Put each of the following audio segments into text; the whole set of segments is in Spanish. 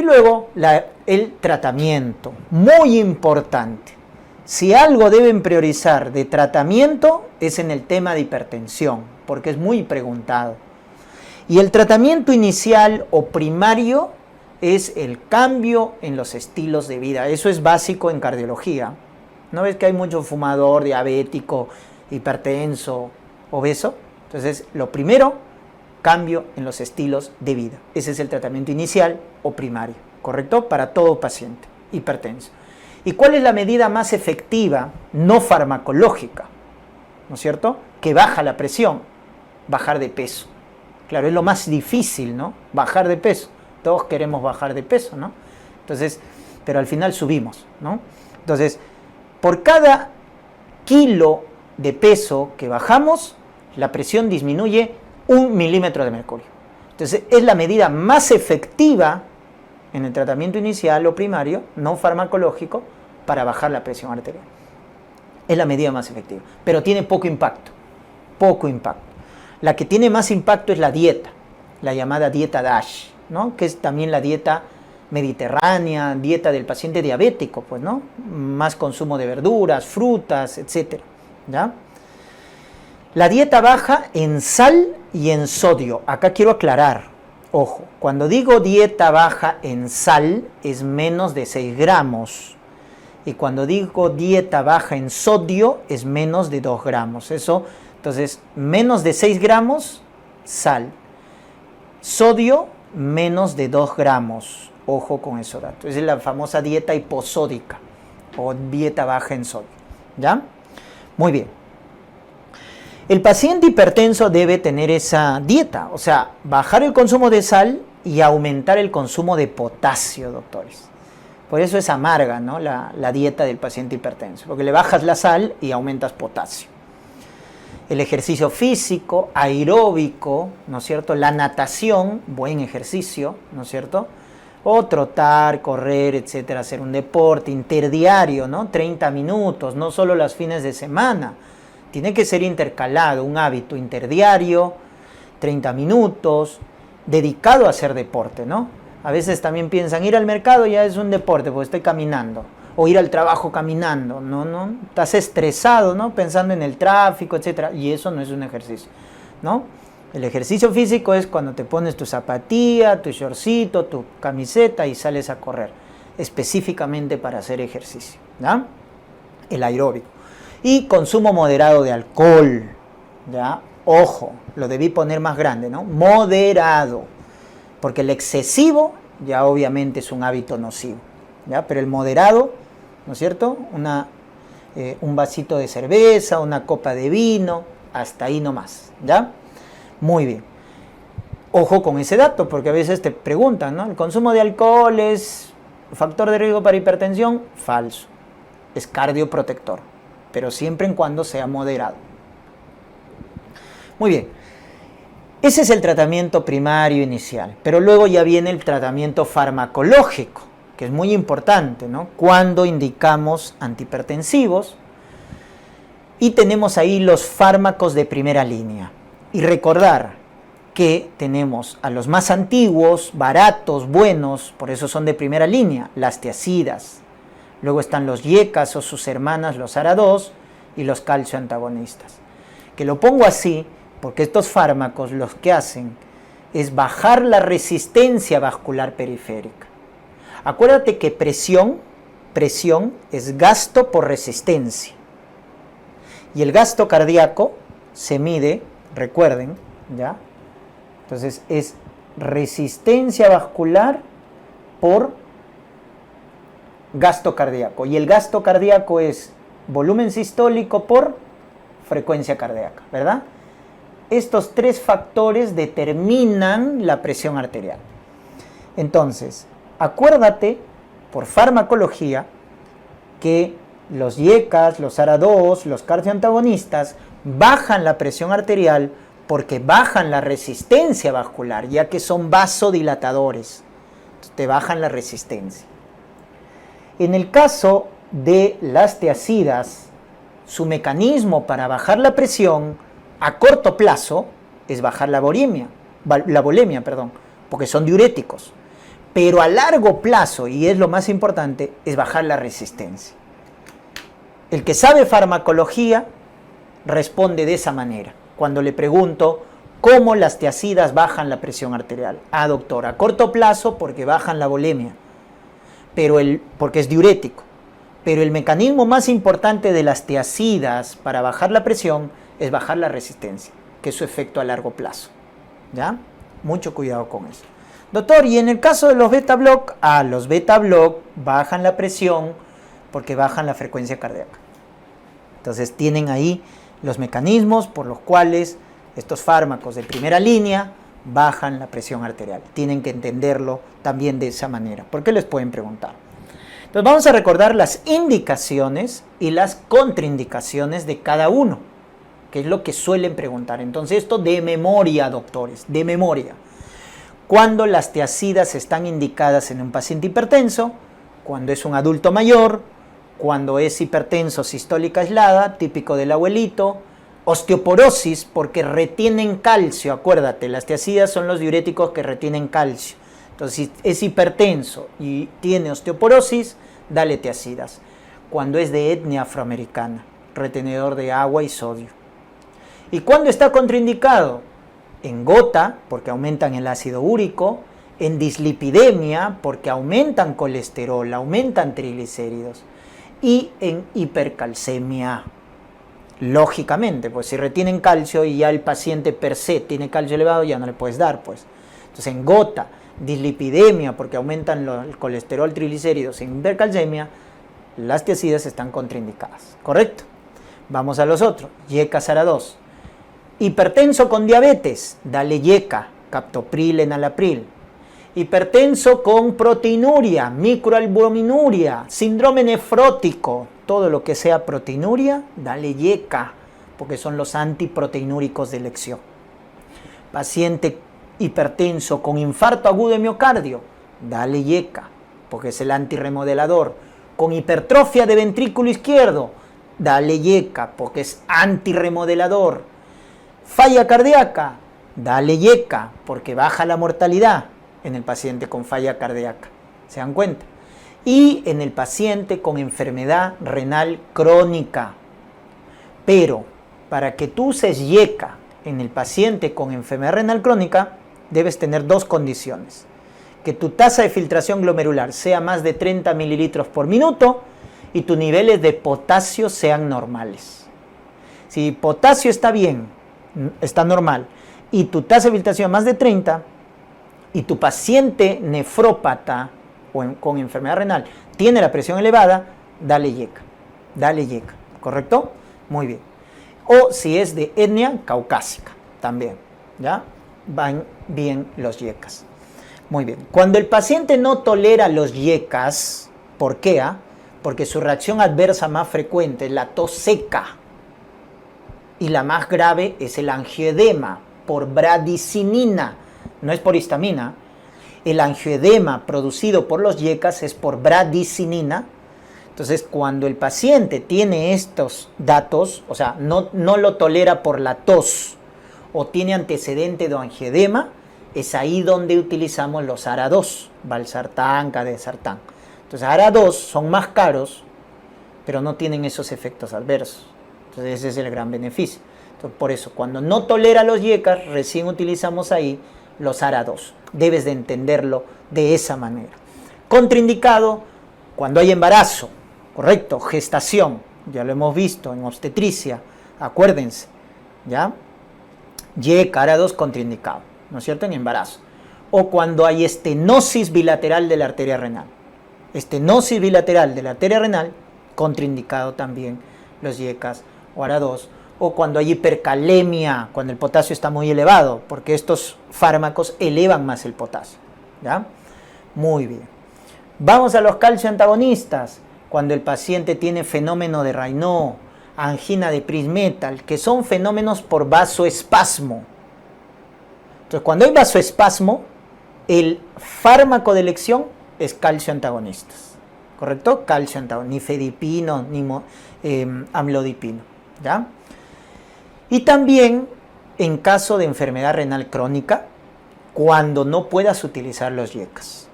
Y luego el tratamiento, muy importante. Si algo deben priorizar de tratamiento es en el tema de hipertensión, porque es muy preguntado. Y el tratamiento inicial o primario es el cambio en los estilos de vida. Eso es básico en cardiología. ¿No ves que hay mucho fumador, diabético, hipertenso, obeso? Entonces, lo primero, cambio en los estilos de vida. Ese es el tratamiento inicial o primario, ¿correcto? Para todo paciente hipertenso. ¿Y cuál es la medida más efectiva, no farmacológica, ¿no es cierto? Que baja la presión, bajar de peso. Claro, es lo más difícil, ¿no? Bajar de peso. Todos queremos bajar de peso, ¿no? Entonces, pero al final subimos, ¿no? Entonces, por cada kilo de peso que bajamos, la presión disminuye 1 milímetro de mercurio. Entonces, es la medida más efectiva en el tratamiento inicial o primario, no farmacológico, para bajar la presión arterial. Es la medida más efectiva, pero tiene poco impacto, poco impacto. La que tiene más impacto es la dieta, la llamada dieta DASH, ¿no? Que es también la dieta mediterránea, dieta del paciente diabético, pues, ¿no? Más consumo de verduras, frutas, etcétera, ¿ya? La dieta baja en sal y en sodio. Acá quiero aclarar, ojo, cuando digo dieta baja en sal es menos de 6 gramos. Y cuando digo dieta baja en sodio es menos de 2 gramos. Eso, entonces, menos de 6 gramos, sal. Sodio, menos de 2 gramos. Ojo con eso dato. Esa es la famosa dieta hiposódica o dieta baja en sodio. ¿Ya? Muy bien. El paciente hipertenso debe tener esa dieta, o sea, bajar el consumo de sal y aumentar el consumo de potasio, doctores. Por eso es amarga, ¿no? la dieta del paciente hipertenso, porque le bajas la sal y aumentas potasio. El ejercicio físico, aeróbico, ¿no es cierto? La natación, buen ejercicio, ¿no es cierto? O trotar, correr, etcétera, hacer un deporte interdiario, ¿no? 30 minutos, no solo los fines de semana. Tiene que ser intercalado, un hábito interdiario, 30 minutos, dedicado a hacer deporte, ¿no? A veces también piensan, ir al mercado ya es un deporte, porque estoy caminando. O ir al trabajo caminando, no, estás estresado, ¿no? Pensando en el tráfico, etcétera, y eso no es un ejercicio, ¿no? El ejercicio físico es cuando te pones tu zapatilla, tu shortcito, tu camiseta y sales a correr, específicamente para hacer ejercicio, ¿ya? El aeróbico. Y consumo moderado de alcohol, ¿ya? Ojo, lo debí poner más grande, ¿no? Moderado, porque el excesivo ya obviamente es un hábito nocivo, ¿ya? Pero el moderado, ¿no es cierto? Un vasito de cerveza, una copa de vino, hasta ahí nomás, ¿ya? Muy bien. Ojo con ese dato, porque a veces te preguntan, ¿no? ¿El consumo de alcohol es factor de riesgo para hipertensión? Falso. Es cardioprotector, pero siempre en cuando sea moderado. Muy bien. Ese es el tratamiento primario inicial, pero luego ya viene el tratamiento farmacológico, que es muy importante, ¿no? Cuando indicamos antihipertensivos y tenemos ahí los fármacos de primera línea. Y recordar que tenemos a los más antiguos, baratos, buenos, por eso son de primera línea, las tiazidas. Luego están los yecas o sus hermanas, los ARA2 y los calcioantagonistas. Que lo pongo así porque estos fármacos los que hacen es bajar la resistencia vascular periférica. Acuérdate que presión es gasto por resistencia. Y el gasto cardíaco se mide, recuerden, ¿ya? Entonces es resistencia vascular por gasto cardíaco. Y el gasto cardíaco es volumen sistólico por frecuencia cardíaca, ¿verdad? Estos 3 factores determinan la presión arterial. Entonces, acuérdate, por farmacología, que los yecas, los ARA2, los cardioantagonistas bajan la presión arterial porque bajan la resistencia vascular, ya que son vasodilatadores. Entonces, te bajan la resistencia. En el caso de las tiazidas, su mecanismo para bajar la presión a corto plazo es bajar la volemia, porque son diuréticos. Pero a largo plazo, y es lo más importante, es bajar la resistencia. El que sabe farmacología responde de esa manera. Cuando le pregunto cómo las tiazidas bajan la presión arterial. Ah, doctor, a corto plazo porque bajan la volemia, porque es diurético. Pero el mecanismo más importante de las tiazidas para bajar la presión es bajar la resistencia, que es su efecto a largo plazo. ¿Ya? Mucho cuidado con eso. Doctor, y en el caso de los beta block, los beta block bajan la presión porque bajan la frecuencia cardíaca. Entonces tienen ahí los mecanismos por los cuales estos fármacos de primera línea bajan la presión arterial. Tienen que entenderlo también de esa manera, porque les pueden preguntar. Entonces vamos a recordar las indicaciones y las contraindicaciones de cada uno, que es lo que suelen preguntar. Entonces esto de memoria, doctores, de memoria. Cuando las tiazidas están indicadas en un paciente hipertenso, cuando es un adulto mayor, cuando es hipertenso sistólica aislada, típico del abuelito, osteoporosis porque retienen calcio, acuérdate, las tiazidas son los diuréticos que retienen calcio. Entonces, si es hipertenso y tiene osteoporosis, dale tiazidas. Cuando es de etnia afroamericana, retenedor de agua y sodio. ¿Y cuándo está contraindicado? En gota, porque aumentan el ácido úrico, en dislipidemia, porque aumentan colesterol, aumentan triglicéridos, y en hipercalcemia. Lógicamente, pues si retienen calcio y ya el paciente per se tiene calcio elevado, ya no le puedes dar, pues. Entonces en gota, dislipidemia, porque aumentan el colesterol, triglicéridos, en hipercalcemia, las tiazidas están contraindicadas, ¿correcto? Vamos a los otros, YECA SARA-2. Hipertenso con diabetes, dale YECA, captopril, enalapril. Hipertenso con proteinuria, microalbuminuria, síndrome nefrótico, todo lo que sea proteinuria, dale YECA, porque son los antiproteinúricos de elección. Paciente hipertenso con infarto agudo de miocardio, dale YECA, porque es el antirremodelador. Con hipertrofia de ventrículo izquierdo, dale YECA, porque es antirremodelador. Falla cardíaca, dale YECA, porque baja la mortalidad en el paciente con falla cardíaca. ¿Se dan cuenta? Y en el paciente con enfermedad renal crónica. Pero para que tú uses YECA en el paciente con enfermedad renal crónica, debes tener dos condiciones. Que tu tasa de filtración glomerular sea más de 30 mililitros por minuto y tus niveles de potasio sean normales. Si potasio está bien, está normal, y tu tasa de filtración más de 30, y tu paciente nefrópata o con enfermedad renal tiene la presión elevada, dale YECA, ¿correcto? Muy bien. O si es de etnia caucásica, también, ¿ya? Van bien los YECAs. Muy bien. Cuando el paciente no tolera los YECAs, ¿por qué? Porque su reacción adversa más frecuente es la tos seca. Y la más grave es el angioedema por bradicinina, no es por histamina. El angioedema producido por los YECAs es por bradicinina. Entonces, cuando el paciente tiene estos datos, o sea, no lo tolera por la tos o tiene antecedente de angioedema, es ahí donde utilizamos los ARA-2, valsartán, cadesartán. Entonces, ARA-2 son más caros, pero no tienen esos efectos adversos. Entonces, ese es el gran beneficio. Entonces, por eso, cuando no tolera los YECAs, recién utilizamos ahí los ARA-2. Debes de entenderlo de esa manera. Contraindicado cuando hay embarazo, correcto, gestación, ya lo hemos visto en obstetricia, acuérdense, ¿ya? YECA, ARA-2 contraindicado, ¿no es cierto? En embarazo. O cuando hay estenosis bilateral de la arteria renal. Estenosis bilateral de la arteria renal, contraindicado también los YECAs o ARA-2. O cuando hay hipercalemia, cuando el potasio está muy elevado, porque estos fármacos elevan más el potasio, ¿ya? Muy bien. Vamos a los calcio antagonistas, cuando el paciente tiene fenómeno de Raynaud, angina de Prinzmetal, que son fenómenos por vasoespasmo. Entonces, cuando hay vasoespasmo, el fármaco de elección es calcio antagonistas, ¿correcto? Calcio antagonista, nifedipino, amlodipino, ¿ya? Y también en caso de enfermedad renal crónica, cuando no puedas utilizar los YECAs.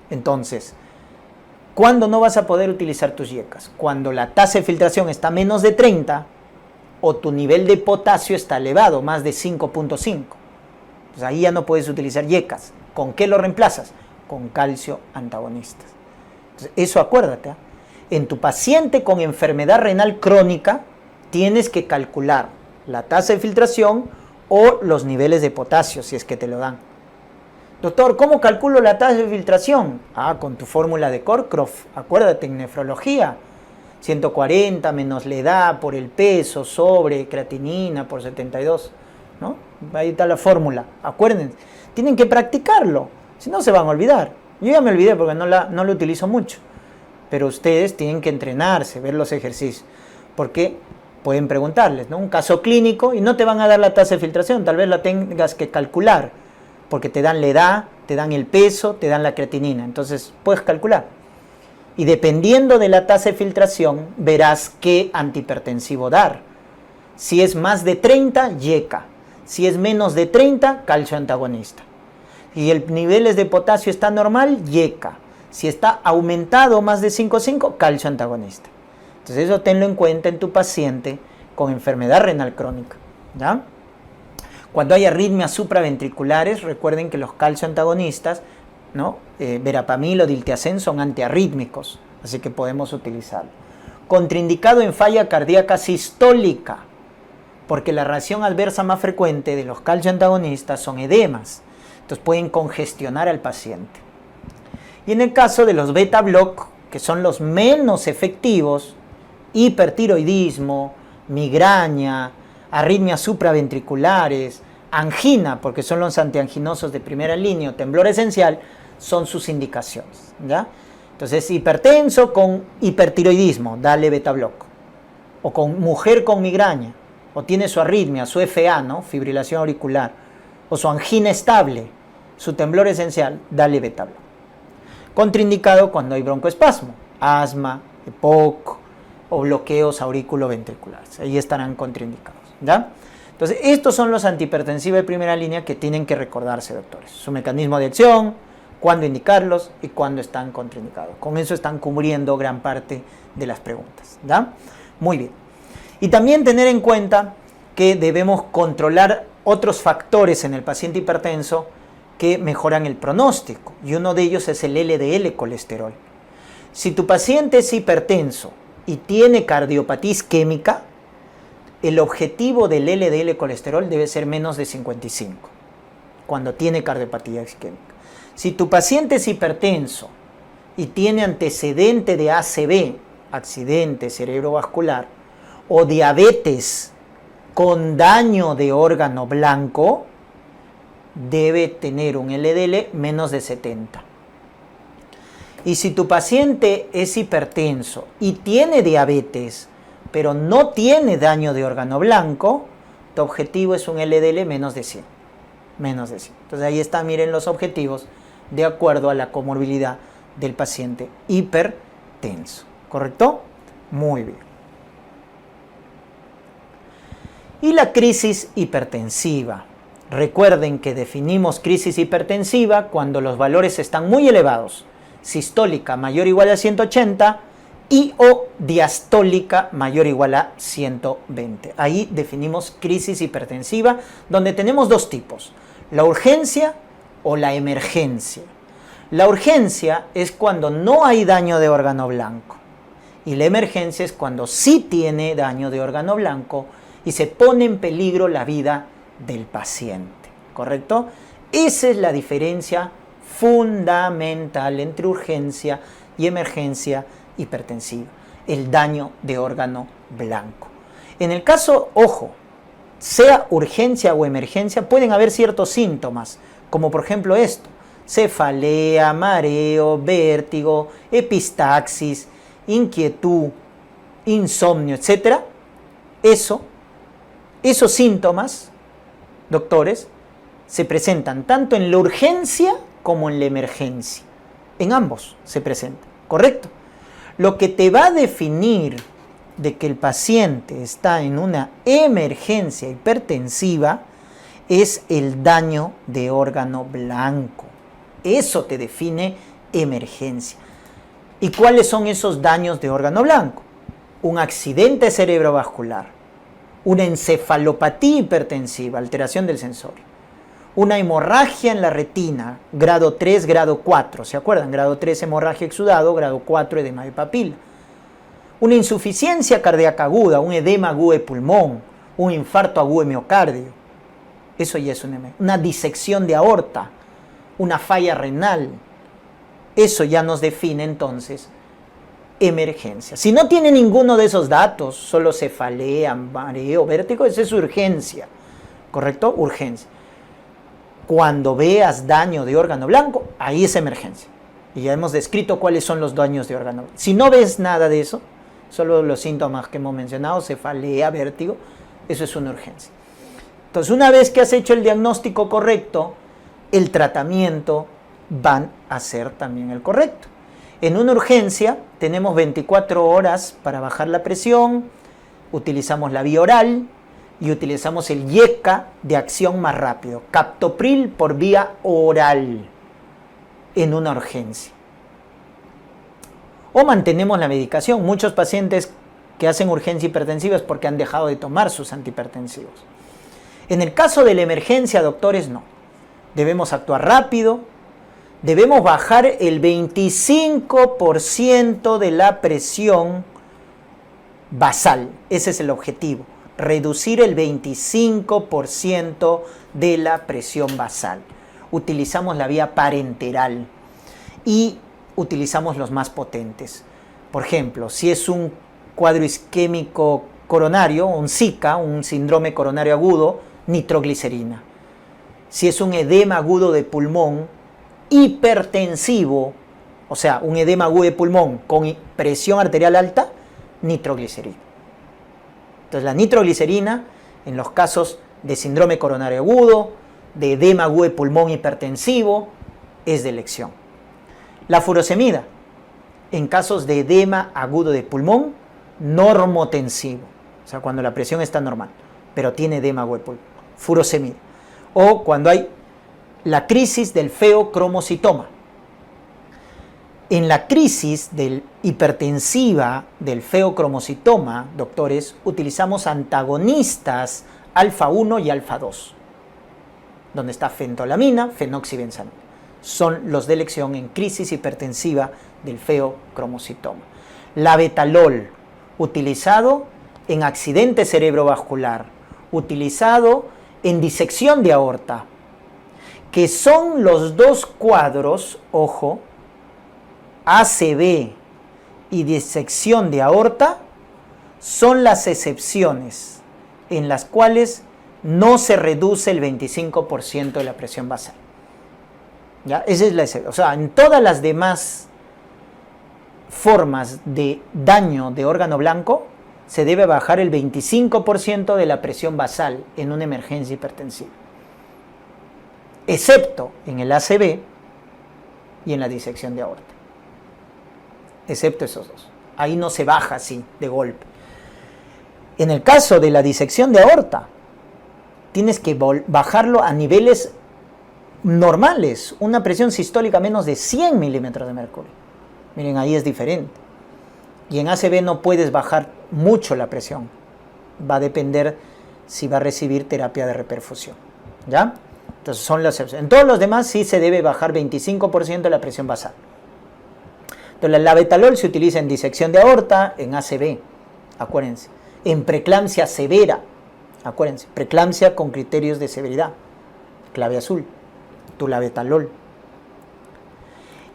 Entonces, ¿cuándo no vas a poder utilizar tus yecas? Cuando la tasa de filtración está menos de 30 o tu nivel de potasio está elevado, más de 5.5. Pues ahí ya no puedes utilizar yecas. ¿Con qué lo reemplazas? Con calcio antagonistas. Entonces, eso acuérdate, ¿eh? En tu paciente con enfermedad renal crónica tienes que calcular la tasa de filtración o los niveles de potasio, si es que te lo dan. Doctor, ¿cómo calculo la tasa de filtración? Con tu fórmula de Cockcroft. Acuérdate, en nefrología, 140 menos la edad por el peso sobre creatinina por 72, ¿no? Ahí está la fórmula. Acuérdense, tienen que practicarlo, si no se van a olvidar. Yo ya me olvidé porque no lo utilizo mucho, pero ustedes tienen que entrenarse, ver los ejercicios, porque pueden preguntarles, ¿no? Un caso clínico y no te van a dar la tasa de filtración, tal vez la tengas que calcular, porque te dan la edad, te dan el peso, te dan la creatinina, entonces puedes calcular. Y dependiendo de la tasa de filtración, verás qué antihipertensivo dar. Si es más de 30, yeca. Si es menos de 30, calcio antagonista. Y el niveles de potasio está normal, yeca. Si está aumentado más de 5,5, calcio antagonista. Entonces eso tenlo en cuenta en tu paciente con enfermedad renal crónica, ¿ya? Cuando hay arritmias supraventriculares, recuerden que los calcio antagonistas, ¿no? Verapamil o diltiazem son antiarrítmicos, así que podemos utilizarlo. Contraindicado en falla cardíaca sistólica, porque la reacción adversa más frecuente de los calcio antagonistas son edemas, entonces pueden congestionar al paciente. Y en el caso de los beta block, que son los menos efectivos, hipertiroidismo, migraña, arritmias supraventriculares, angina, porque son los antianginosos de primera línea, o temblor esencial, son sus indicaciones, ¿ya? Entonces, hipertenso con hipertiroidismo, dale beta block. O con mujer con migraña, o tiene su arritmia, su FA, ¿no? Fibrilación auricular, o su angina estable, su temblor esencial, dale beta block. Contraindicado cuando hay broncoespasmo, asma, EPOC o bloqueos auriculoventriculares. Ahí estarán contraindicados, ¿ya? Entonces, estos son los antihipertensivos de primera línea que tienen que recordarse, doctores. Su mecanismo de acción, cuándo indicarlos y cuándo están contraindicados. Con eso están cubriendo gran parte de las preguntas, ¿ya? Muy bien. Y también tener en cuenta que debemos controlar otros factores en el paciente hipertenso que mejoran el pronóstico, y uno de ellos es el LDL colesterol. Si tu paciente es hipertenso y tiene cardiopatía isquémica, el objetivo del LDL colesterol debe ser menos de 55 cuando tiene cardiopatía isquémica. Si tu paciente es hipertenso y tiene antecedente de ACV, accidente cerebrovascular, o diabetes con daño de órgano blanco, debe tener un LDL menos de 70. Y si tu paciente es hipertenso y tiene diabetes, pero no tiene daño de órgano blanco, tu objetivo es un LDL menos de 100. Menos de 100. Entonces ahí están, miren los objetivos de acuerdo a la comorbilidad del paciente hipertenso. ¿Correcto? Muy bien. Y la crisis hipertensiva. Recuerden que definimos crisis hipertensiva cuando los valores están muy elevados. Sistólica mayor o igual a 180 y o diastólica mayor o igual a 120. Ahí definimos crisis hipertensiva, donde tenemos dos tipos: la urgencia o la emergencia. La urgencia es cuando no hay daño de órgano blanco y la emergencia es cuando sí tiene daño de órgano blanco y se pone en peligro la vida del paciente, ¿correcto? Esa es la diferencia fundamental entre urgencia y emergencia hipertensiva, el daño de órgano blanco. En el caso, ojo, sea urgencia o emergencia, pueden haber ciertos síntomas, como por ejemplo esto: cefalea, mareo, vértigo, epistaxis, inquietud, insomnio, etc. Esos síntomas, doctores, se presentan tanto en la urgencia como en la emergencia. En ambos se presentan, ¿correcto? Lo que te va a definir de que el paciente está en una emergencia hipertensiva es el daño de órgano blanco. Eso te define emergencia. ¿Y cuáles son esos daños de órgano blanco? Un accidente cerebrovascular, una encefalopatía hipertensiva, alteración del sensorio, una hemorragia en la retina, grado 3, grado 4, ¿se acuerdan? Grado 3 hemorragia exudado, grado 4 edema de papila. Una insuficiencia cardíaca aguda, un edema agudo de pulmón, un infarto agudo de miocardio. Eso ya es una disección de aorta, una falla renal. Eso ya nos define entonces emergencia. Si no tiene ninguno de esos datos, solo cefalea, mareo, vértigo, esa es urgencia. ¿Correcto? Urgencia. Cuando veas daño de órgano blanco, ahí es emergencia. Y ya hemos descrito cuáles son los daños de órgano blanco. Si no ves nada de eso, solo los síntomas que hemos mencionado, cefalea, vértigo, eso es una urgencia. Entonces, una vez que has hecho el diagnóstico correcto, el tratamiento van a ser también el correcto. En una urgencia tenemos 24 horas para bajar la presión, utilizamos la vía oral y utilizamos el YECA de acción más rápido, captopril por vía oral en una urgencia. O mantenemos la medicación. Muchos pacientes que hacen urgencia hipertensiva es porque han dejado de tomar sus antihipertensivos. En el caso de la emergencia, doctores, no. Debemos actuar rápido, debemos bajar el 25% de la presión basal. Ese es el objetivo, reducir el 25% de la presión basal. Utilizamos la vía parenteral y utilizamos los más potentes. Por ejemplo, si es un cuadro isquémico coronario, un SICA, un síndrome coronario agudo, nitroglicerina. Si es un edema agudo de pulmón hipertensivo, o sea, un edema agudo de pulmón con presión arterial alta, nitroglicerina. Entonces, la nitroglicerina, en los casos de síndrome coronario agudo, de edema agudo de pulmón hipertensivo, es de elección. La furosemida, en casos de edema agudo de pulmón normotensivo, o sea, cuando la presión está normal, pero tiene edema agudo de pulmón, furosemida. O cuando hay la crisis del feocromocitoma. En la crisis hipertensiva del feocromocitoma, doctores, utilizamos antagonistas alfa 1 y alfa 2, donde está fentolamina, fenoxibenzamina. Son los de elección en crisis hipertensiva del feocromocitoma. Labetalol, utilizado en accidente cerebrovascular, utilizado en disección de aorta, que son los dos cuadros, ojo, ACV y disección de aorta, son las excepciones en las cuales no se reduce el 25% de la presión basal. ¿Ya? Esa es la excepción. O sea, en todas las demás formas de daño de órgano blanco, se debe bajar el 25% de la presión basal en una emergencia hipertensiva, excepto en el ACV y en la disección de aorta. Excepto esos dos. Ahí no se baja así, de golpe. En el caso de la disección de aorta, tienes que bajarlo a niveles normales, una presión sistólica menos de 100 milímetros de mercurio. Miren, ahí es diferente. Y en ACV no puedes bajar mucho la presión. Va a depender si va a recibir terapia de reperfusión. ¿Ya? Entonces son las excepciones. En todos los demás sí se debe bajar 25% de la presión basal. Entonces el labetalol se utiliza en disección de aorta, en ACV, acuérdense. En preeclampsia severa, acuérdense. Preeclampsia con criterios de severidad. Clave azul. Tu labetalol.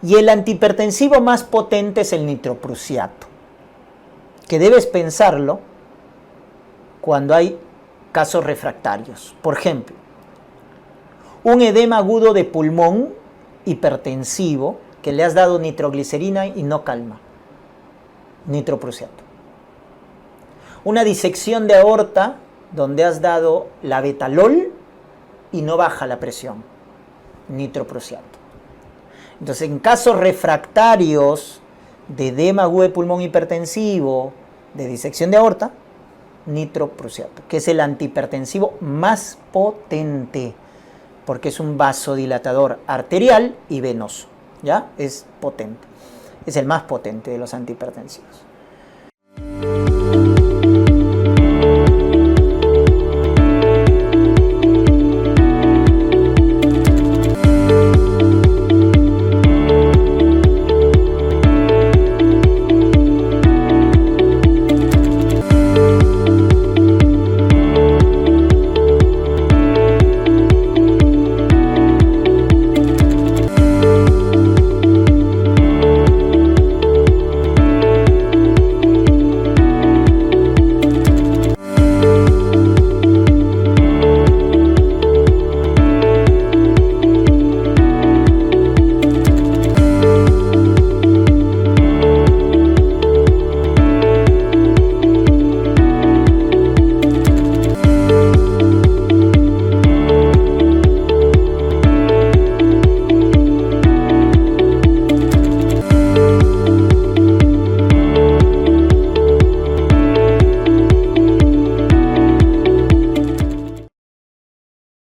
Y el antihipertensivo más potente es el nitroprusiato, que debes pensarlo cuando hay casos refractarios. Por ejemplo, un edema agudo de pulmón hipertensivo que le has dado nitroglicerina y no calma. Nitroprusiato. Una disección de aorta donde has dado labetalol y no baja la presión. Nitroprusiato. Entonces, en casos refractarios de edema agudo de pulmón hipertensivo, de disección de aorta, nitroprusiato, que es el antihipertensivo más potente, porque es un vasodilatador arterial y venoso. ¿ya? Es potente. Es el más potente de los antihipertensivos.